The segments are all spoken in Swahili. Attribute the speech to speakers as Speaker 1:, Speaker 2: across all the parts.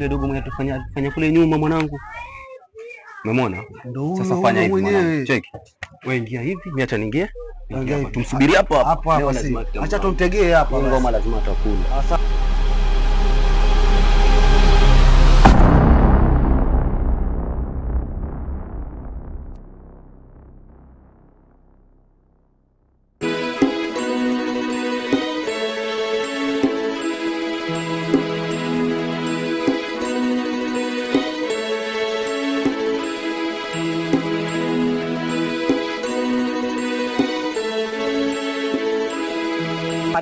Speaker 1: yule dogo mwenye tufanya kule nyuma mwanangu. Umemwona? Sasa fanya hivi mwanangu. Check. Wewe ingia hivi, niacha niingie. Tumsubiri hapa
Speaker 2: hapa. Acha tumtegee hapa.
Speaker 1: Ngoma lazima atakula.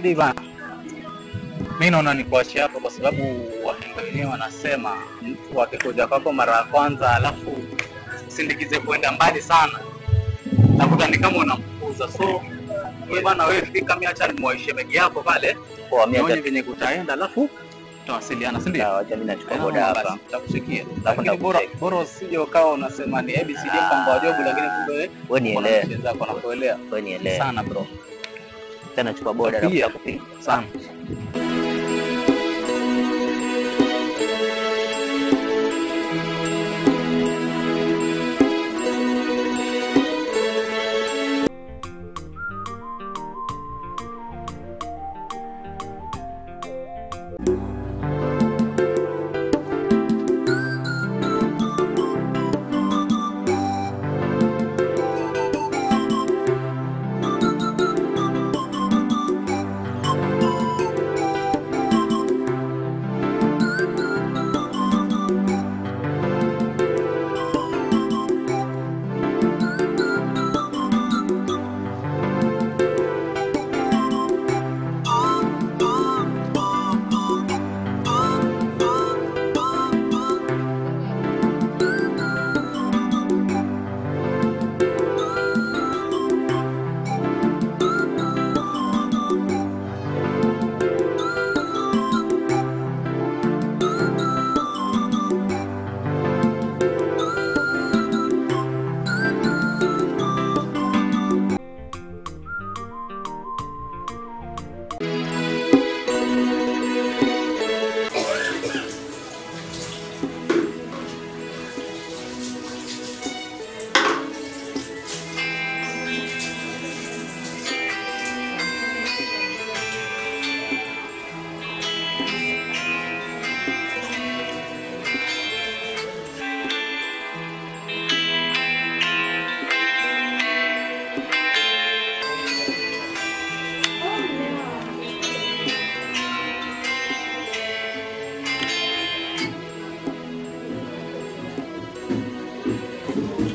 Speaker 3: Diva, mimi naona nikuachie hapo kwa sababu wahenga wenyewe wanasema mtu akikuja kwako mara ya kwanza alafu sindikize kwenda mbali sana nakuta ni kama unamfukuza. So wewe bana, wewe fika, mimi acha nimwaishe begi yako pale kwa mimi venye kutaenda alafu tutawasiliana, si ndio?
Speaker 4: Acha mimi nachukua boda hapa
Speaker 3: nitakusikia, lakini bora usije ukawa unasema ni ABCD mpango wa job, lakini kumbe
Speaker 4: wewe nielewe
Speaker 3: zako nakuelewa.
Speaker 4: Wewe nielewe
Speaker 3: sana bro.
Speaker 4: Tena chukua boda na kupiga
Speaker 3: sana.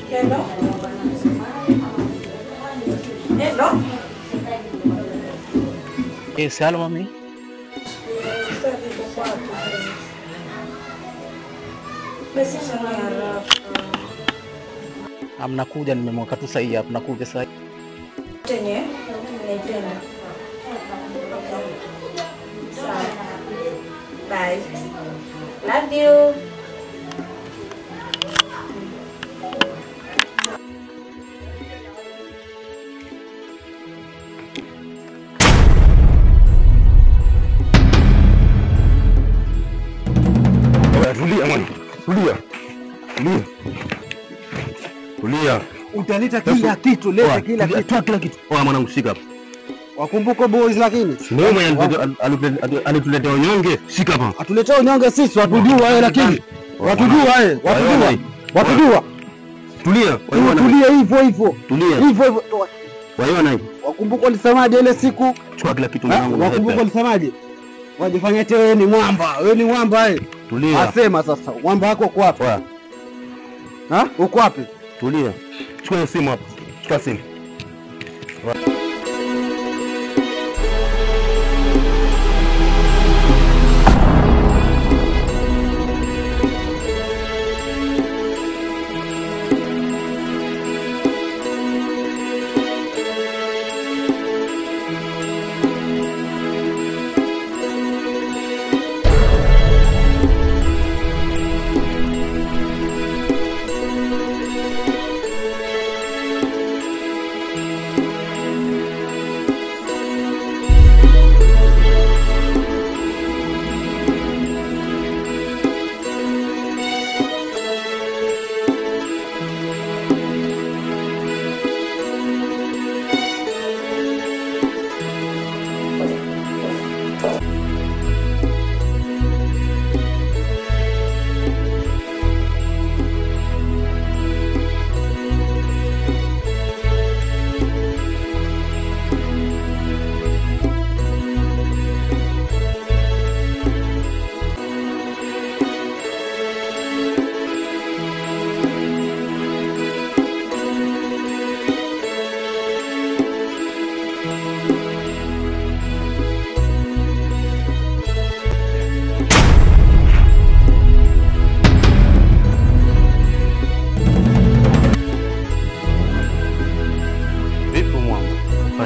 Speaker 5: Hello? Hello?
Speaker 3: Yes, hello mami. Amnakuja, nimemweka tu sahihi hapa, nakuja sahihi.
Speaker 5: Tenye, naipenda. Sawa. Bye. Love you.
Speaker 1: Tulia mwana. Tulia.
Speaker 2: Utaleta kila kitu, leta kila kitu.
Speaker 1: Toa kila kitu. Mwanangu shika hapa.
Speaker 2: Wakumbuke boys lakini.
Speaker 1: Ndio mwenye alituletea unyonge, shika hapa.
Speaker 2: Atuletea unyonge sisi, watujua wewe lakini. Watujua. Tulia. Tulia hivyo. Hivyo.
Speaker 1: Waiona hivi.
Speaker 2: Wakumbuke ulisemaje ile siku?
Speaker 1: Chukua kila kitu mwanangu.
Speaker 2: Wakumbuke ulisemaje? Wajifanya eti wewe ni mwamba.
Speaker 1: Tulia.
Speaker 2: Asema sasa, mwamba wako uko wapi? Uko wapi?
Speaker 1: Tulia. Chukua simu hapa. Chukua simu.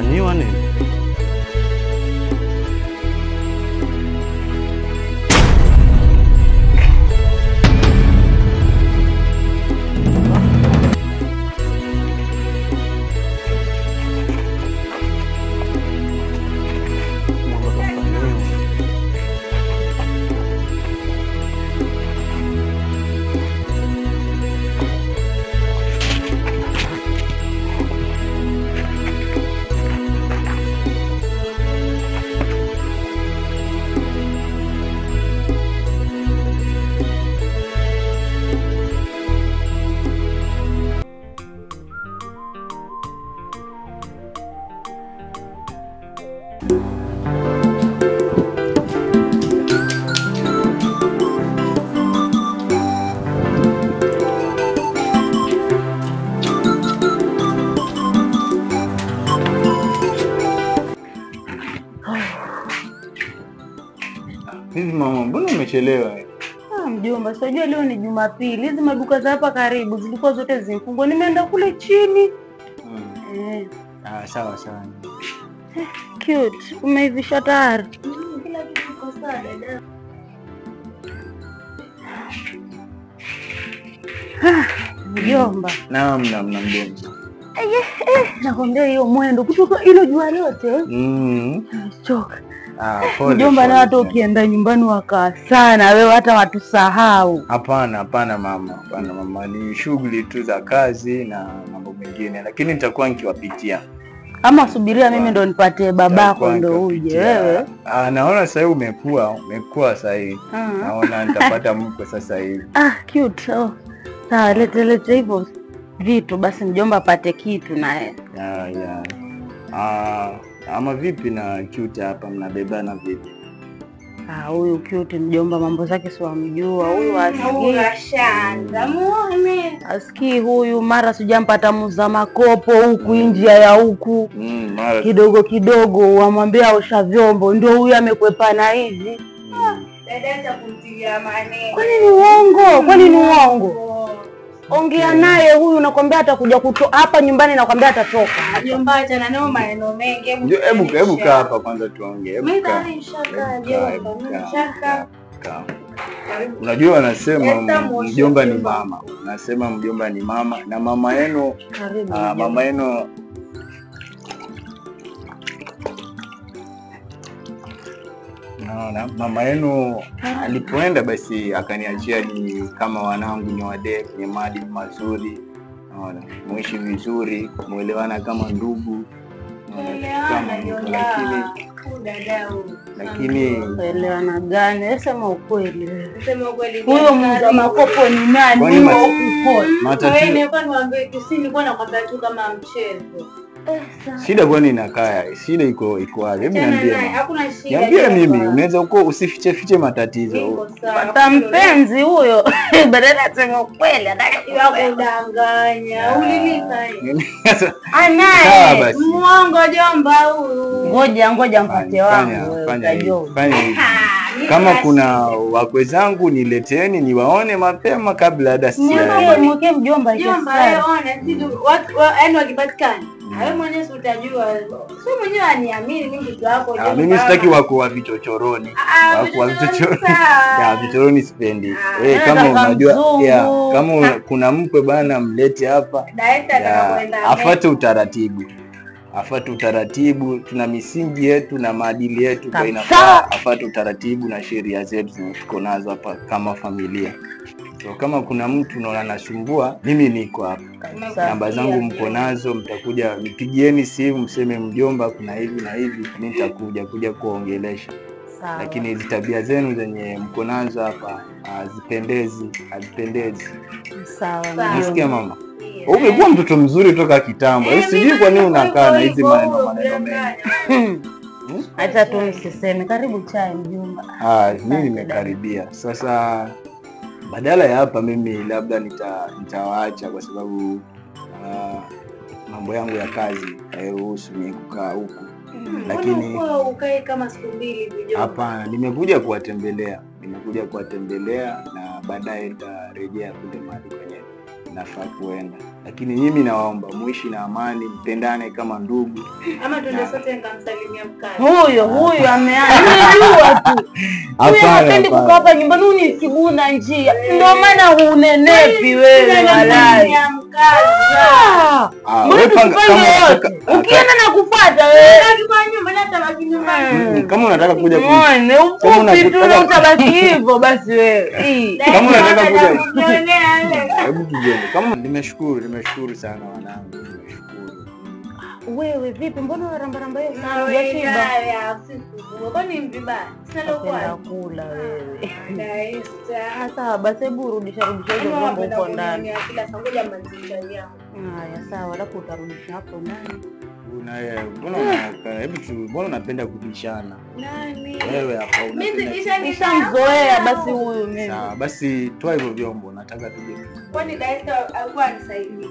Speaker 1: Umefanyiwa nini?
Speaker 2: Hivi mama, mbona umechelewa?
Speaker 6: Mjomba, sijua leo ni Jumapili. Hizi maduka za hapa karibu zilikuwa zote zimefungwa. Nimeenda kule chini.
Speaker 2: Sawa.
Speaker 6: Cute. Umeivisha tayari? Kila kitu kiko sawa dada. Mjomba.
Speaker 2: Naam mjomba.
Speaker 6: Nakwambia hiyo mwendo kutoka hilo jua lote. Choka. Mjomba, na watu ukienda nyumbani wakaa sana, wewe hata watusahau.
Speaker 2: Hapana mama, ni shughuli tu za kazi na mambo mengine, lakini nitakuwa nikiwapitia.
Speaker 6: Ama subiria mimi ndo nipatie babako ndo uje wewe.
Speaker 2: Naona sasa umekuwa sasa hivi. Naona nitapata mko sasa hivi.
Speaker 6: Cute. Sawa, lete hivyo vitu basi mjomba apate kitu naye.
Speaker 2: Ama vipi na Cute hapa, mnabebana vipi?
Speaker 6: Huyu Cute mjomba mambo zake si wamjua. Huyu asikii huyu, mara sijampata muza makopo huku njia ya huku. Kidogo wamwambia osha vyombo, ndio huyu amekwepana hivi.
Speaker 5: Dada kumtilia maneno.
Speaker 6: Kwani ni uongo? Ongea naye huyu, nakwambia atakuja hapa nyumbani, nakwambia atatoka.
Speaker 5: Mjomba achana nao maneno mengi.
Speaker 2: Hebu kaa hapa kwanza tuongee. Unajua wanasema mjomba ni mama. Nasema mjomba ni mama na mama yenu naona mama yenu alipoenda basi akaniachia ni kama wanangu ni wade kwenye maadili mazuri. Naona muishi vizuri, muelewana kama ndugu. Lakini
Speaker 6: elewana gani? Sema ukweli. Huyo mza makopo ni nani?
Speaker 5: Wewe kwani waambie kisini kwa nakwambia tu kama mchezo.
Speaker 2: Shida kwani inakaa? Shida iko wapi? Hebu niambie.
Speaker 5: Hakuna shida.
Speaker 2: Niambie mimi, unaweza uko usifiche matatizo.
Speaker 6: Pata mpenzi huyo. Badala aseme ukweli,
Speaker 5: anataka kudanganya. Ulilika hivi.
Speaker 6: Anaye.
Speaker 5: Muongo jomba huyu.
Speaker 6: Ngoja mpate wangu.
Speaker 2: Fanya hivi. Kama kuna wakwe zangu nileteni niwaone mapema kabla hata
Speaker 6: sijaenda. Mweke mjomba
Speaker 5: jomba aone watu yaani wakipatikana. Wewe mwenyewe utajua. Sio mwenyewe aniamini mimi kitu wako jomba.
Speaker 2: Mimi sitaki wako wa vichochoroni. Wako wa vichochoroni. Vichochoroni sipendi. Kama unajua kama kuna mkwe bana mlete hapa. Afuate utaratibu. Tuna misingi yetu na maadili yetu, kwa inafaa afuate utaratibu na sheria zetu tuko nazo hapa kama familia. So kama kuna mtu unaona anasumbua, mimi niko hapa. Namba zangu mko nazo, mtakuja nipigieni simu mseme mjomba kuna hivi na hivi, mimi nitakuja kuongelesha. Lakini hizo tabia zenu zenye mko nazo hapa hazipendezi.
Speaker 6: Sawa.
Speaker 2: Nasikia mama. Umekuwa mtoto mzuri toka kitambo. Sijui kwa nini unakaa na hizi maneno mengi.
Speaker 6: Acha tu msiseme. Karibu chai mjomba.
Speaker 2: Mimi nimekaribia. Sasa badala ya hapa mimi labda nitawaacha kwa sababu mambo yangu ya kazi hairuhusu mimi kukaa huku. Lakini
Speaker 5: ukae kama siku mbili mjomba.
Speaker 2: Hapana, nimekuja kuwatembelea na baadaye nitarejea kule mahali kwenye nafaa kuenda. Lakini mimi nawaomba muishi na amani, mpendane kama ndugu.
Speaker 5: Ama tuende sote nikamsalimia mkali.
Speaker 6: Huyo ameanijua tu. Huyo hapendi kukaa hapa nyumbani, ni kibuna njia. Ndio maana hunenepi wewe walai. Mbona tukifanya yote? Ukienda na kufuata wewe.
Speaker 5: Kwa nyumba hata baki nyumbani.
Speaker 2: Kama unataka kuja
Speaker 6: muone ufupi tu na utabaki hivyo basi wewe.
Speaker 2: Kama unataka kuja. Hebu tujende. Kama nimeshukuru sana wanangu. Nimeshukuru.
Speaker 6: Wewe vipi? Mbona unaramba hiyo sana?
Speaker 5: Hujashiba. Kwani mvibaya? Sina
Speaker 6: kwa kula wewe. Sasa basi hebu rudisha hizo vyombo huko ndani.
Speaker 5: Kila saa ngoja manzisha yangu.
Speaker 6: Haya sawa, alafu utarudisha hapo ndani.
Speaker 2: Mbona unapenda kubishana?
Speaker 5: Nani?
Speaker 2: Wewe hapa
Speaker 6: nishamzoea basi huyu mimi.
Speaker 2: Sawa, basi toa hivyo vyombo, nataka tuje.
Speaker 5: Kwani Daista alikuwa anisaidie?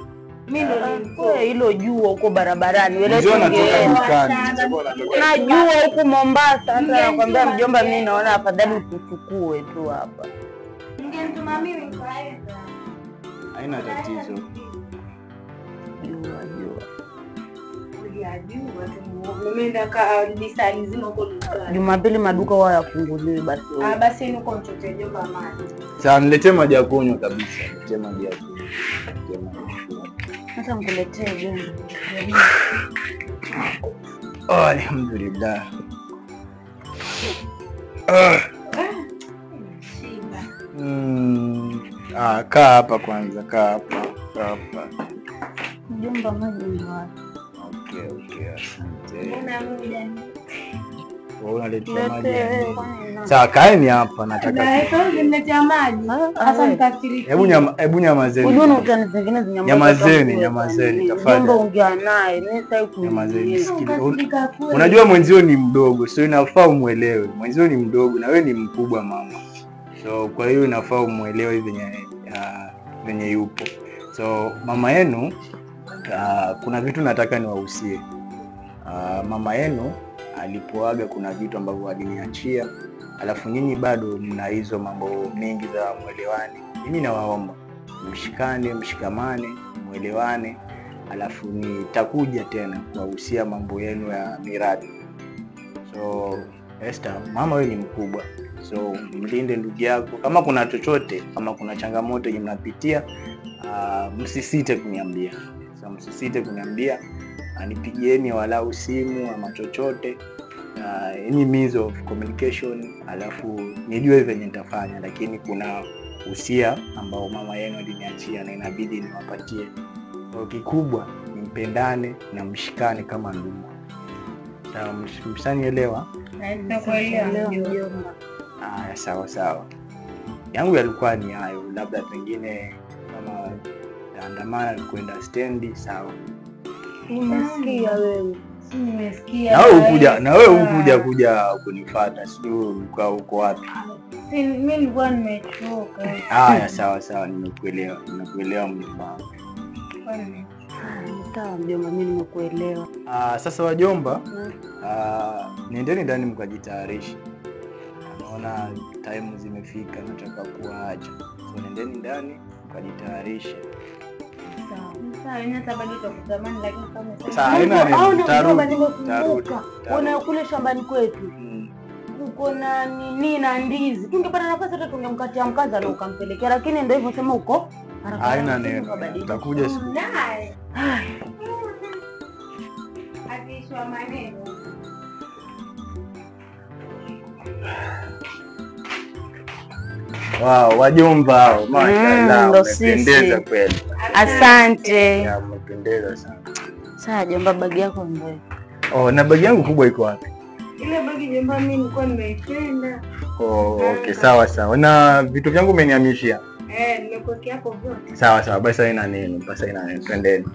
Speaker 5: Mimi ndo
Speaker 6: nilikuwa hilo jua huko barabarani. Wewe
Speaker 2: unatoka dukani.
Speaker 6: Najua huko Mombasa, hata nakwambia mjomba, mimi naona afadhali tuchukue tu hapa.
Speaker 5: Ningemtuma mimi kaenda.
Speaker 2: Haina tatizo.
Speaker 6: Jua.
Speaker 5: Nimeenda kabisa nzima huko dukani.
Speaker 6: Jumapili maduka wao yafunguliwe basi.
Speaker 5: Basi nuko mchote jomba maji.
Speaker 2: Sasa niletee maji ya kunywa kabisa. Niletee maji ya kunywa.
Speaker 6: Sasa mkuletee jomba.
Speaker 2: Alhamdulillah. Kaa hapa kwanza, kaa hapa.
Speaker 6: Jomba maji ni wapi?
Speaker 2: Okay, asante.
Speaker 5: Unaletea
Speaker 2: maji. Sawa, kaeni hapa, nataka.
Speaker 5: Niletea maji. Sasa nikafiri.
Speaker 2: Hebu nyamazeni.
Speaker 6: Unaona utanizengeneza
Speaker 2: nyamazeni tafadhali.
Speaker 6: Jomba ongea naye, mimi sasa
Speaker 2: nyamazeni. Unajua mwenzio ni mdogo, so inafaa umuelewe. Mwenzio ni mdogo na wewe ni mkubwa mama. So kwa hiyo inafaa umuelewe venye yupo. So mama yenu kuna vitu nataka niwahusie. Mama yenu alipoaga kuna vitu ambavyo aliniachia, alafu nyinyi bado mna hizo mambo mengi za mwelewani. Mimi nawaomba mshikamane, mwelewane, alafu nitakuja tena kuwahusia mambo yenu ya miradi. So Esther, mama wewe ni mkubwa, so mlinde ndugu yako. Kama kuna chochote, kama kuna changamoto mnapitia, msisite kuniambia. Msisite kuniambia, anipigieni walau simu ama chochote, any means of communication, alafu nijue venye nitafanya. Lakini kuna usia ambao mama yenu aliniachia na inabidi niwapatie. So kikubwa ni mpendane na mshikane kama ndugu. Sawa, msanielewa?
Speaker 5: Nakuelewa.
Speaker 2: Sawa. Yangu yalikuwa ni hayo, labda pengine kama andamana kwenda stendi. Sawa.
Speaker 6: Nimesikia wewe.
Speaker 5: Nimesikia.
Speaker 2: Na wewe ukuja kunifuata, sio uko wapi?
Speaker 5: Mimi nilikuwa nimechoka.
Speaker 2: Sawa, nimekuelewa mjomba.
Speaker 6: Sawa mjomba, mimi nimekuelewa.
Speaker 2: Sasa wajomba, nendeni ndani mkajitayarisha. Naona time zimefika, nataka kuacha. So nendeni ndani mkajitayarisha.
Speaker 6: Una kule shambani kwetu uko na nini na ndizi, tungepata nafasi hata tungemkatia mkaza na ukampelekea, lakini ndio hivyo sema uko
Speaker 2: haina neno, utakuja siku.
Speaker 5: Akishwa maneno.
Speaker 2: Wow, wajomba hao, mashallah, umependeza kweli.
Speaker 6: Asante.
Speaker 2: Umependeza sana.
Speaker 6: Sasa jomba, bagi yako ndio.
Speaker 2: Na bagi yangu kubwa iko wapi?
Speaker 5: Ile bagi jomba mimi nilikuwa nimeipenda.
Speaker 2: Okay, sawa. Na vitu vyangu umenihamishia?
Speaker 5: Nimekuwekea hapo vyote.
Speaker 2: Sawa, basi haina neno, twendeni.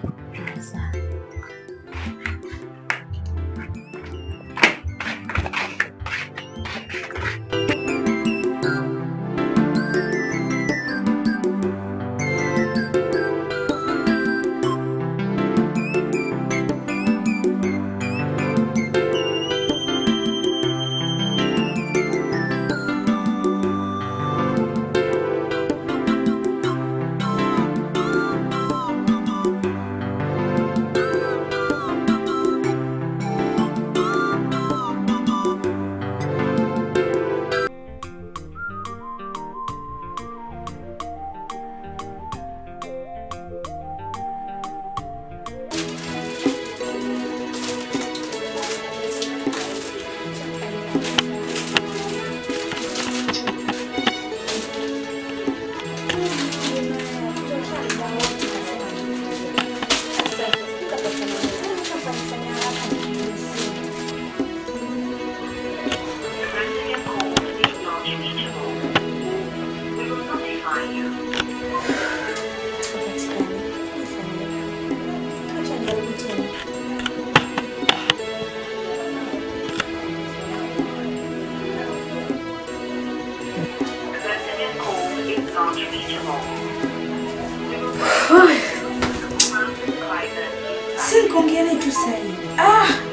Speaker 5: Si kuongea tu sasa.